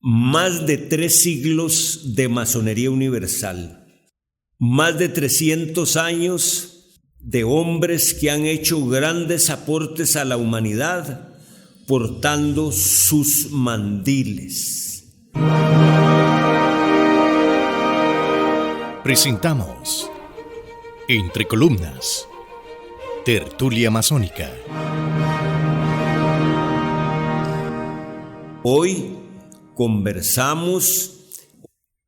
más de 3 siglos de masonería universal, más de 300 años de hombres que han hecho grandes aportes a la humanidad portando sus mandiles. Presentamos Entre Columnas, Tertulia Masónica. Hoy conversamos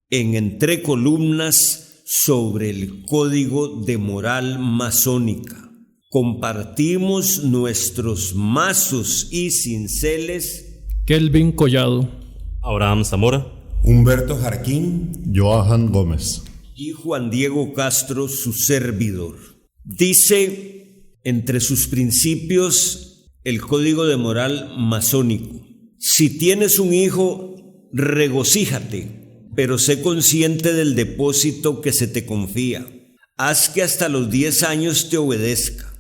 en Entre Columnas sobre el Código de Moral Masónica. Compartimos nuestros mazos y cinceles. Kelvin Collado, Abraham Zamora, Humberto Jarquín, Johan Gómez y Juan Diego Castro, su servidor. Dice entre sus principios el Código de Moral Masónico: si tienes un hijo, regocíjate, pero sé consciente del depósito que se te confía. Haz que hasta los 10 años te obedezca,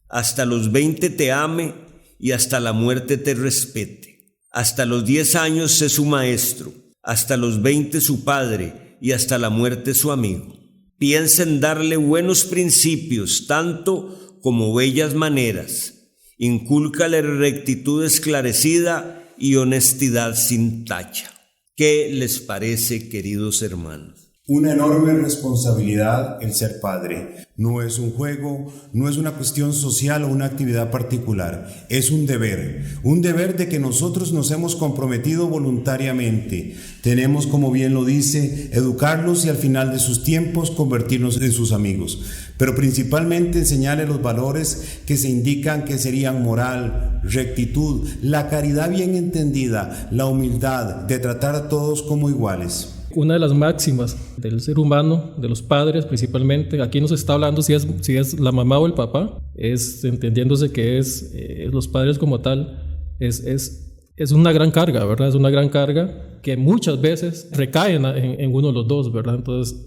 hasta los 20 te ame y hasta la muerte te respete. Hasta los 10 años sé su maestro, hasta los 20 su padre y hasta la muerte su amigo. Piensa en darle buenos principios, tanto como bellas maneras. Incúlcale rectitud esclarecida y honestidad sin tacha. ¿Qué les parece, queridos hermanos? Una enorme responsabilidad el ser padre. No es un juego, no es una cuestión social o una actividad particular. Es un deber de que nosotros nos hemos comprometido voluntariamente. Tenemos, como bien lo dice, educarlos y al final de sus tiempos convertirnos en sus amigos. Pero principalmente enseñarles los valores que se indican que serían moral, rectitud, la caridad bien entendida, la humildad, de tratar a todos como iguales. Una de las máximas del ser humano, de los padres principalmente, aquí no se está hablando si es la mamá o el papá, es entendiéndose que es los padres como tal, es una gran carga, ¿verdad? Es una gran carga que muchas veces recae en uno de los dos, ¿verdad? Entonces,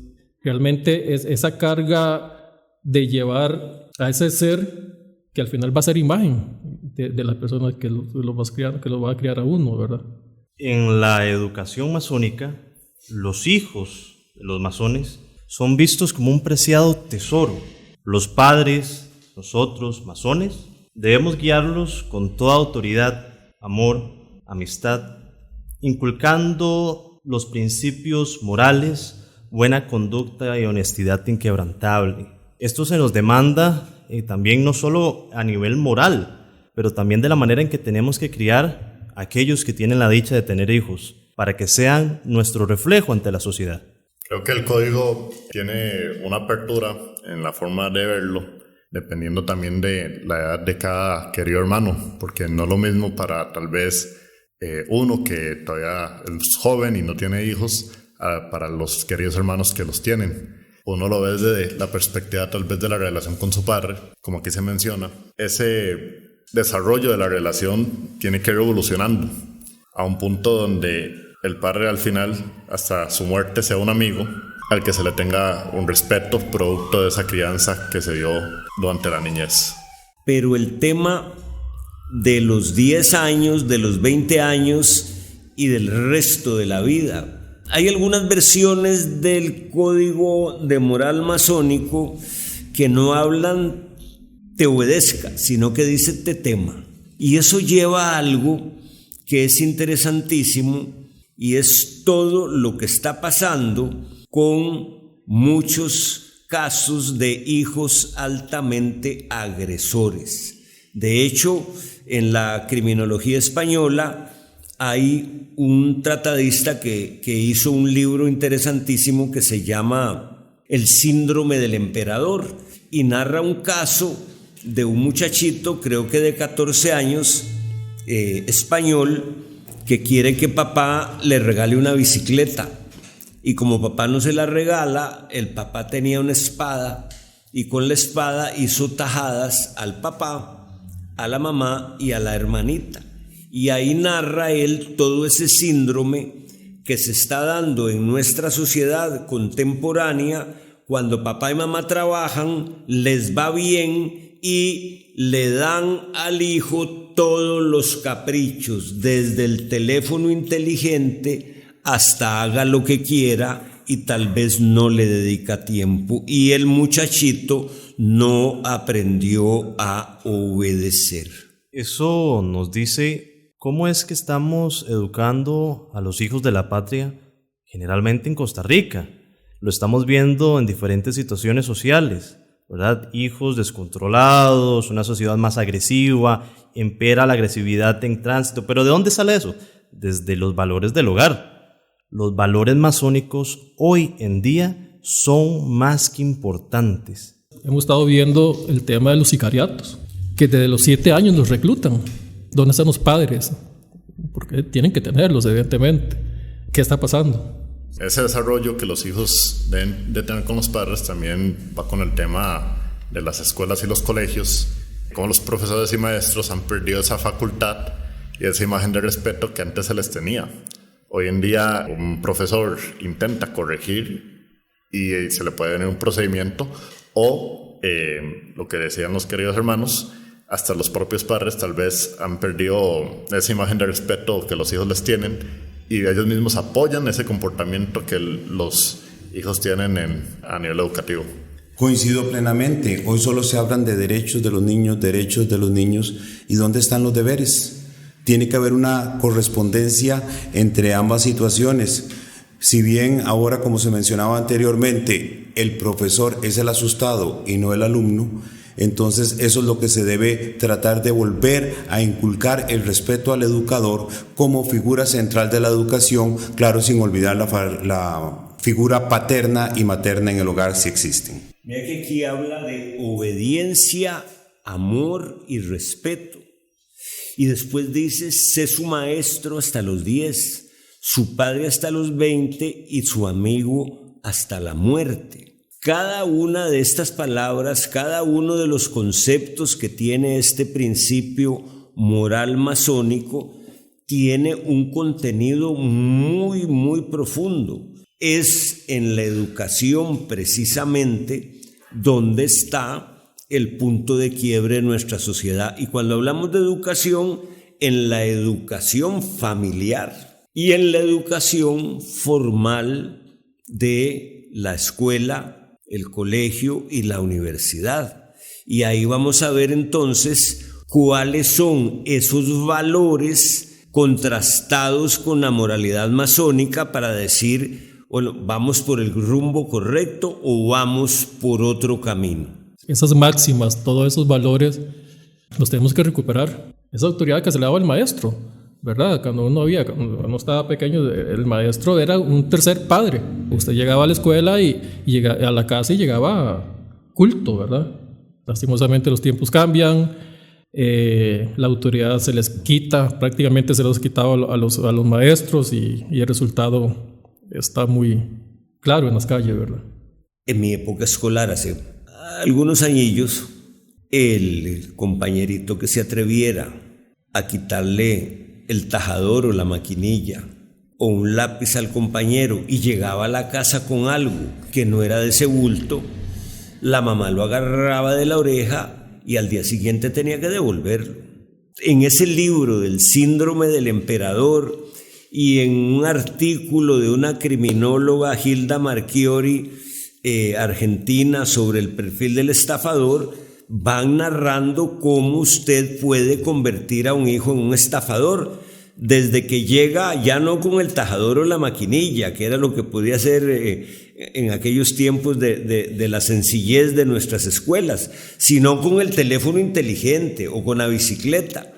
realmente es esa carga de llevar a ese ser que al final va a ser imagen de la persona que lo va a criar a uno, ¿verdad? En la educación masónica, los hijos de los masones son vistos como un preciado tesoro. Los padres, nosotros, masones, debemos guiarlos con toda autoridad, amor, amistad, inculcando los principios morales, buena conducta y honestidad inquebrantable. Esto se nos demanda también no solo a nivel moral, pero también de la manera en que tenemos que criar a aquellos que tienen la dicha de tener hijos, para que sean nuestro reflejo ante la sociedad. Creo que el código tiene una apertura en la forma de verlo, dependiendo también de la edad de cada querido hermano, porque no es lo mismo para tal vez uno que todavía es joven y no tiene hijos, para los queridos hermanos que los tienen. Uno lo ve desde la perspectiva tal vez de la relación con su padre, como aquí se menciona. Ese desarrollo de la relación tiene que ir evolucionando a un punto donde el padre al final, hasta su muerte, sea un amigo al que se le tenga un respeto producto de esa crianza que se dio durante la niñez. Pero el tema de los 10 años, de los 20 años y del resto de la vida. Hay algunas versiones del Código de Moral Masónico que no hablan te obedezca, sino que dice te tema. Y eso lleva a algo que es interesantísimo, y es todo lo que está pasando con muchos casos de hijos altamente agresores. De hecho, en la criminología española hay un tratadista que hizo un libro interesantísimo que se llama El síndrome del emperador, y narra un caso de un muchachito, creo que de 14 años, español, que quiere que papá le regale una bicicleta, y como papá no se la regala, el papá tenía una espada y con la espada hizo tajadas al papá, a la mamá y a la hermanita. Y ahí narra él todo ese síndrome que se está dando en nuestra sociedad contemporánea cuando papá y mamá trabajan, les va bien y le dan al hijo todos los caprichos, desde el teléfono inteligente hasta haga lo que quiera y tal vez no le dedica tiempo y el muchachito no aprendió a obedecer. Eso nos dice cómo es que estamos educando a los hijos de la patria generalmente en Costa Rica. Lo estamos viendo en diferentes situaciones sociales, ¿verdad? Hijos descontrolados, una sociedad más agresiva, impera la agresividad en tránsito. ¿Pero de dónde sale eso? Desde los valores del hogar. Los valores masónicos hoy en día son más que importantes. Hemos estado viendo el tema de los sicariatos, que desde los 7 años los reclutan. ¿Dónde están los padres? Porque tienen que tenerlos, evidentemente. ¿Qué está pasando? Ese desarrollo que los hijos deben de tener con los padres también va con el tema de las escuelas y los colegios, cómo los profesores y maestros han perdido esa facultad y esa imagen de respeto que antes se les tenía. Hoy en día un profesor intenta corregir y se le puede venir un procedimiento o, lo que decían los queridos hermanos, hasta los propios padres tal vez han perdido esa imagen de respeto que los hijos les tienen y ellos mismos apoyan ese comportamiento que los hijos tienen a nivel educativo. Coincido plenamente. Hoy solo se hablan de derechos de los niños, ¿y dónde están los deberes? Tiene que haber una correspondencia entre ambas situaciones. Si bien ahora, como se mencionaba anteriormente, el profesor es el asustado y no el alumno, entonces eso es lo que se debe tratar de volver a inculcar, el respeto al educador como figura central de la educación, claro, sin olvidar la figura paterna y materna en el hogar si existen. Mira que aquí habla de obediencia, amor y respeto. Y después dice, sé su maestro hasta los 10, su padre hasta los 20 y su amigo hasta la muerte. Cada una de estas palabras, cada uno de los conceptos que tiene este principio moral masónico, tiene un contenido muy, muy profundo. Es en la educación precisamente donde está el punto de quiebre de nuestra sociedad. Y cuando hablamos de educación, en la educación familiar y en la educación formal de la escuela, el colegio y la universidad. Y ahí vamos a ver entonces cuáles son esos valores contrastados con la moralidad masónica para decir, bueno, ¿vamos por el rumbo correcto o vamos por otro camino? Esas máximas, todos esos valores, los tenemos que recuperar. Esa autoridad que se le daba al maestro, ¿verdad? Cuando uno estaba pequeño, el maestro era un tercer padre. Usted llegaba a la escuela y llegaba a la casa y llegaba culto, ¿verdad? Lastimosamente los tiempos cambian, la autoridad se les quita, prácticamente se los quitaba a los maestros y el resultado está muy claro en las calles, ¿verdad? En mi época escolar, hace algunos añillos, el compañerito que se atreviera a quitarle el tajador o la maquinilla o un lápiz al compañero y llegaba a la casa con algo que no era de ese bulto, la mamá lo agarraba de la oreja y al día siguiente tenía que devolverlo. En ese libro del síndrome del emperador y en un artículo de una criminóloga, Hilda Marchiori, argentina, sobre el perfil del estafador, van narrando cómo usted puede convertir a un hijo en un estafador, desde que llega ya no con el tajador o la maquinilla, que era lo que podía hacer en aquellos tiempos de la sencillez de nuestras escuelas, sino con el teléfono inteligente o con la bicicleta.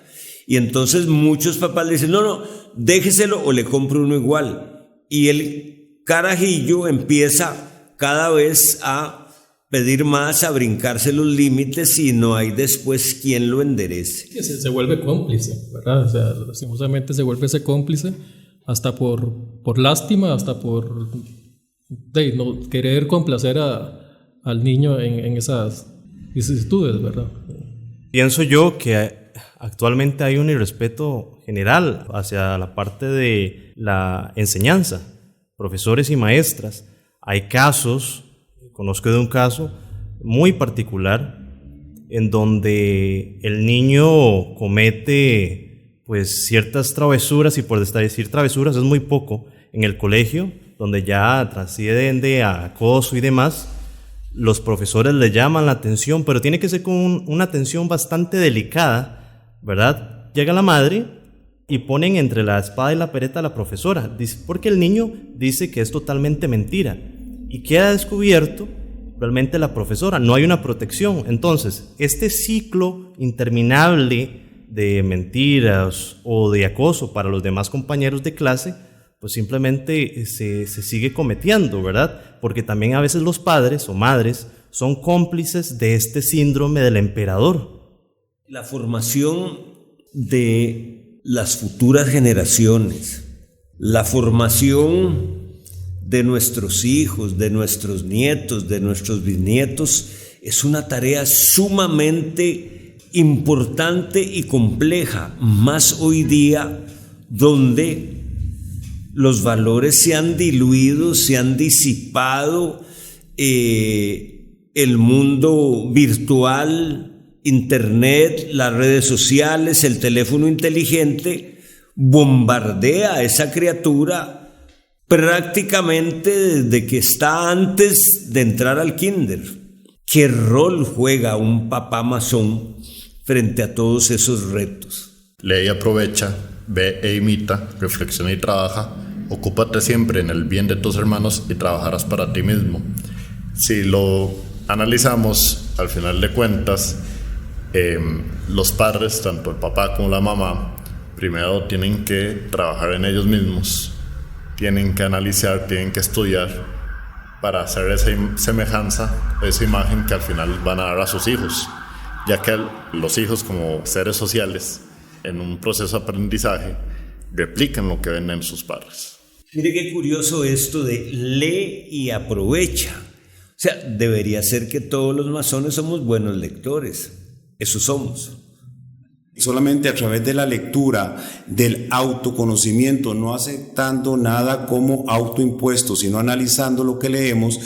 Y entonces muchos papás le dicen, no, déjeselo o le compro uno igual. Y el carajillo empieza cada vez a pedir más, a brincarse los límites y no hay después quien lo enderece. Se vuelve cómplice, ¿verdad? O sea, lastimosamente se vuelve ese cómplice hasta por lástima, hasta por no querer complacer al niño en esas vicisitudes, ¿verdad? Pienso yo que actualmente hay un irrespeto general hacia la parte de la enseñanza, profesores y maestras. Hay casos, conozco de un caso muy particular en donde el niño comete pues ciertas travesuras, y por decir travesuras es muy poco, en el colegio, donde ya trasciende a acoso y demás, los profesores le llaman la atención, pero tiene que ser con una atención bastante delicada, ¿verdad? Llega la madre y ponen entre la espada y la pared a la profesora, porque el niño dice que es totalmente mentira y queda descubierto realmente la profesora, no hay una protección. Entonces, este ciclo interminable de mentiras o de acoso para los demás compañeros de clase, pues simplemente se sigue cometiendo, ¿verdad? Porque también a veces los padres o madres son cómplices de este síndrome del emperador. La formación de las futuras generaciones, la formación de nuestros hijos, de nuestros nietos, de nuestros bisnietos, es una tarea sumamente importante y compleja, más hoy día donde los valores se han diluido, se han disipado, el mundo virtual, internet, las redes sociales, el teléfono inteligente bombardea a esa criatura prácticamente desde que está antes de entrar al kinder. ¿Qué rol juega un papá masón frente a todos esos retos? Lee y aprovecha, ve e imita, reflexiona y trabaja. Ocúpate siempre en el bien de tus hermanos y trabajarás para ti mismo. Si lo analizamos, al final de cuentas, los padres, tanto el papá como la mamá, primero tienen que trabajar en ellos mismos, tienen que analizar, tienen que estudiar para hacer esa semejanza, esa imagen que al final van a dar a sus hijos, ya que los hijos, como seres sociales, en un proceso de aprendizaje, replican lo que ven en sus padres. Mire qué curioso esto de lee y aprovecha. O sea, debería ser que todos los masones somos buenos lectores. Eso somos. Solamente a través de la lectura, del autoconocimiento, no aceptando nada como autoimpuesto, sino analizando lo que leemos,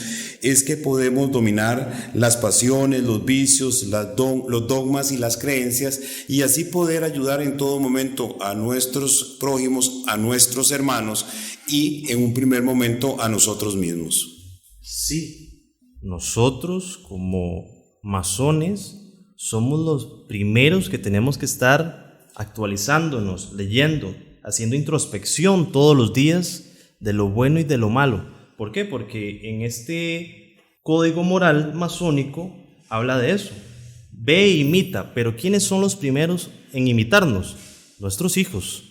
es que podemos dominar las pasiones, los vicios, los dogmas y las creencias, y así poder ayudar en todo momento a nuestros prójimos, a nuestros hermanos y en un primer momento a nosotros mismos. Sí, nosotros como masones somos los primeros que tenemos que estar actualizándonos, leyendo, haciendo introspección todos los días de lo bueno y de lo malo. ¿Por qué? Porque en este código moral masónico habla de eso. Ve e imita, pero ¿quiénes son los primeros en imitarnos? Nuestros hijos.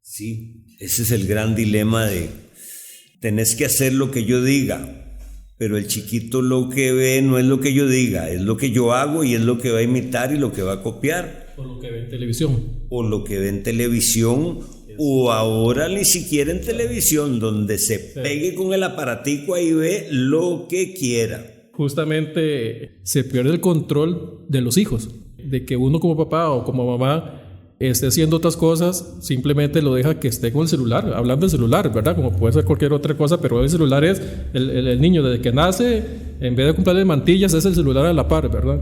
Sí, ese es el gran dilema de tenés que hacer lo que yo diga. Pero el chiquito lo que ve no es lo que yo diga, es lo que yo hago y es lo que va a imitar y lo que va a copiar. O lo que ve en televisión. O lo que ve en televisión, o ahora ni siquiera en televisión, donde se pegue con el aparatico ahí ve lo que quiera. Justamente se pierde el control de los hijos, de que uno como papá o como mamá esté haciendo otras cosas, simplemente lo deja que esté con el celular, hablando del celular, ¿verdad? Como puede ser cualquier otra cosa, pero el celular es, el niño desde que nace, en vez de comprarle mantillas, es el celular a la par, ¿verdad?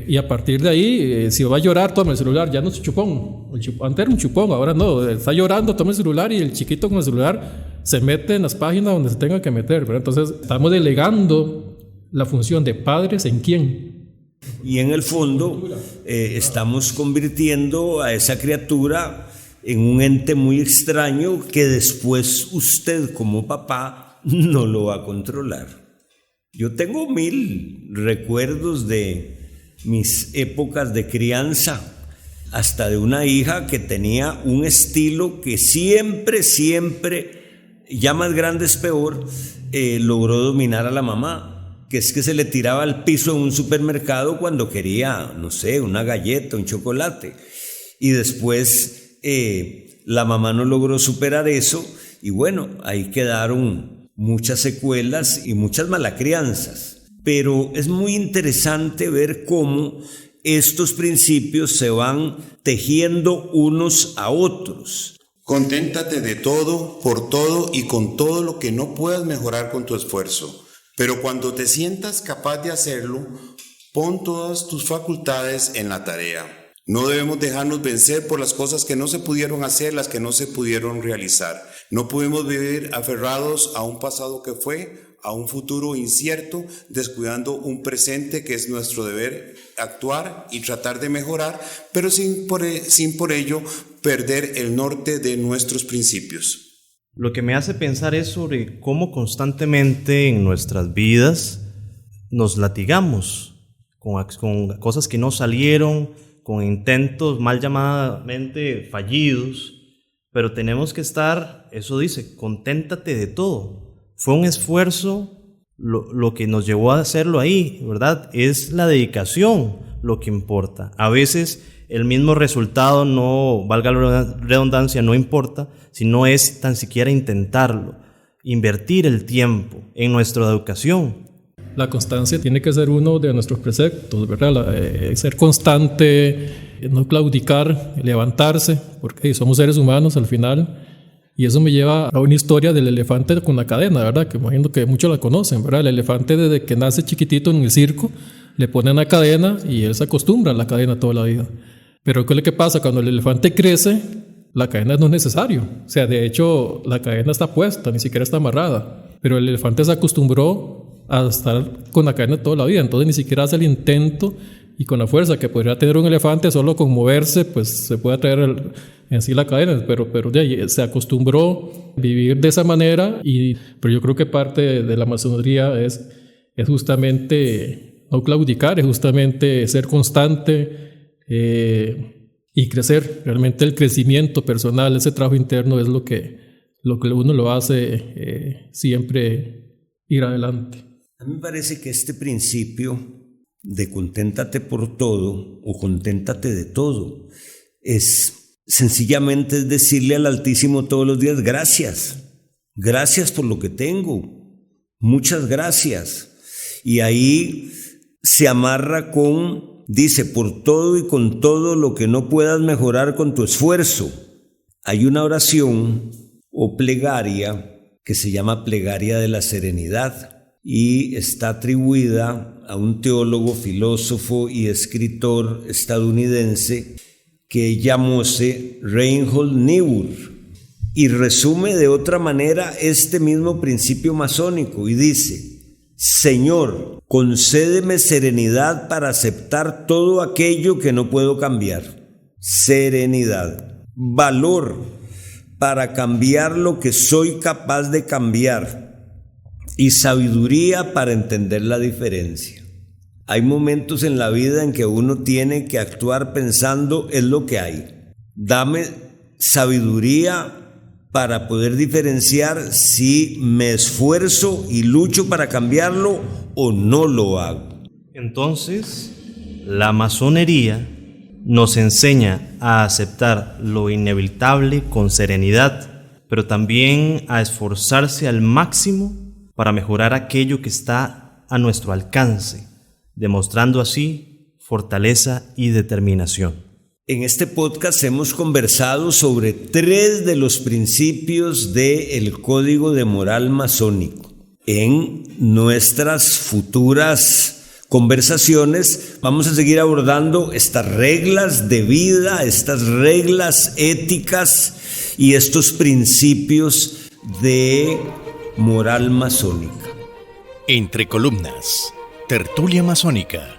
Y a partir de ahí, si va a llorar, toma el celular, ya no es chupón. Antes era un chupón, ahora no, está llorando, toma el celular y el chiquito con el celular se mete en las páginas donde se tenga que meter, ¿verdad? Entonces, estamos delegando la función de padres en quién. Y en el fondo estamos convirtiendo a esa criatura en un ente muy extraño que después usted como papá no lo va a controlar. Yo tengo 1000 recuerdos de mis épocas de crianza, hasta de una hija que tenía un estilo que siempre, ya más grande es peor, logró dominar a la mamá. Que es que se le tiraba al piso en un supermercado cuando quería, no sé, una galleta, un chocolate. Y después la mamá no logró superar eso y bueno, ahí quedaron muchas secuelas y muchas malacrianzas. Pero es muy interesante ver cómo estos principios se van tejiendo unos a otros. Conténtate de todo, por todo y con todo lo que no puedas mejorar con tu esfuerzo. Pero cuando te sientas capaz de hacerlo, pon todas tus facultades en la tarea. No debemos dejarnos vencer por las cosas que no se pudieron hacer, las que no se pudieron realizar. No podemos vivir aferrados a un pasado que fue, a un futuro incierto, descuidando un presente que es nuestro deber actuar y tratar de mejorar, pero sin por ello perder el norte de nuestros principios. Lo que me hace pensar es sobre cómo constantemente en nuestras vidas nos latigamos con cosas que no salieron, con intentos mal llamadamente fallidos, pero tenemos que estar, eso dice, conténtate de todo. Fue un esfuerzo lo que nos llevó a hacerlo ahí, ¿verdad? Es la dedicación lo que importa. A veces el mismo resultado no, valga la redundancia, no importa, sino es tan siquiera intentarlo, invertir el tiempo en nuestra educación. La constancia tiene que ser uno de nuestros preceptos, ¿verdad? Ser constante, no claudicar, levantarse, porque somos seres humanos al final. Y eso me lleva a una historia del elefante con la cadena, ¿verdad? Que imagino que muchos la conocen, ¿verdad? El elefante desde que nace chiquitito en el circo, le ponen una cadena y él se acostumbra a la cadena toda la vida. Pero ¿qué es lo que pasa? Cuando el elefante crece, la cadena no es necesario. O sea, de hecho, la cadena está puesta, ni siquiera está amarrada. Pero el elefante se acostumbró a estar con la cadena toda la vida, entonces ni siquiera hace el intento, y con la fuerza que podría tener un elefante solo con moverse, pues se puede traer en sí la cadena, pero de ahí se acostumbró a vivir de esa manera, pero yo creo que parte de la masonería es justamente no claudicar, es justamente ser constante y crecer. Realmente el crecimiento personal, ese trabajo interno es lo que uno lo hace siempre ir adelante. A mí me parece que este principio de conténtate por todo o conténtate de todo es sencillamente decirle al Altísimo todos los días gracias por lo que tengo, muchas gracias. Y ahí se amarra dice, por todo y con todo lo que no puedas mejorar con tu esfuerzo. Hay una oración o plegaria que se llama Plegaria de la Serenidad y está atribuida a un teólogo, filósofo y escritor estadounidense que llamóse Reinhold Niebuhr, y resume de otra manera este mismo principio masónico y dice: Señor, concédeme serenidad para aceptar todo aquello que no puedo cambiar, serenidad, valor para cambiar lo que soy capaz de cambiar, y sabiduría para entender la diferencia. Hay momentos en la vida en que uno tiene que actuar pensando es lo que hay. Dame sabiduría para poder diferenciar si me esfuerzo y lucho para cambiarlo o no lo hago. Entonces, la masonería nos enseña a aceptar lo inevitable con serenidad, pero también a esforzarse al máximo para mejorar aquello que está a nuestro alcance, demostrando así fortaleza y determinación. En este podcast hemos conversado sobre 3 de los principios del Código de Moral Masónico. En nuestras futuras conversaciones vamos a seguir abordando estas reglas de vida, estas reglas éticas y estos principios de moral masónica. Entre columnas, tertulia masónica.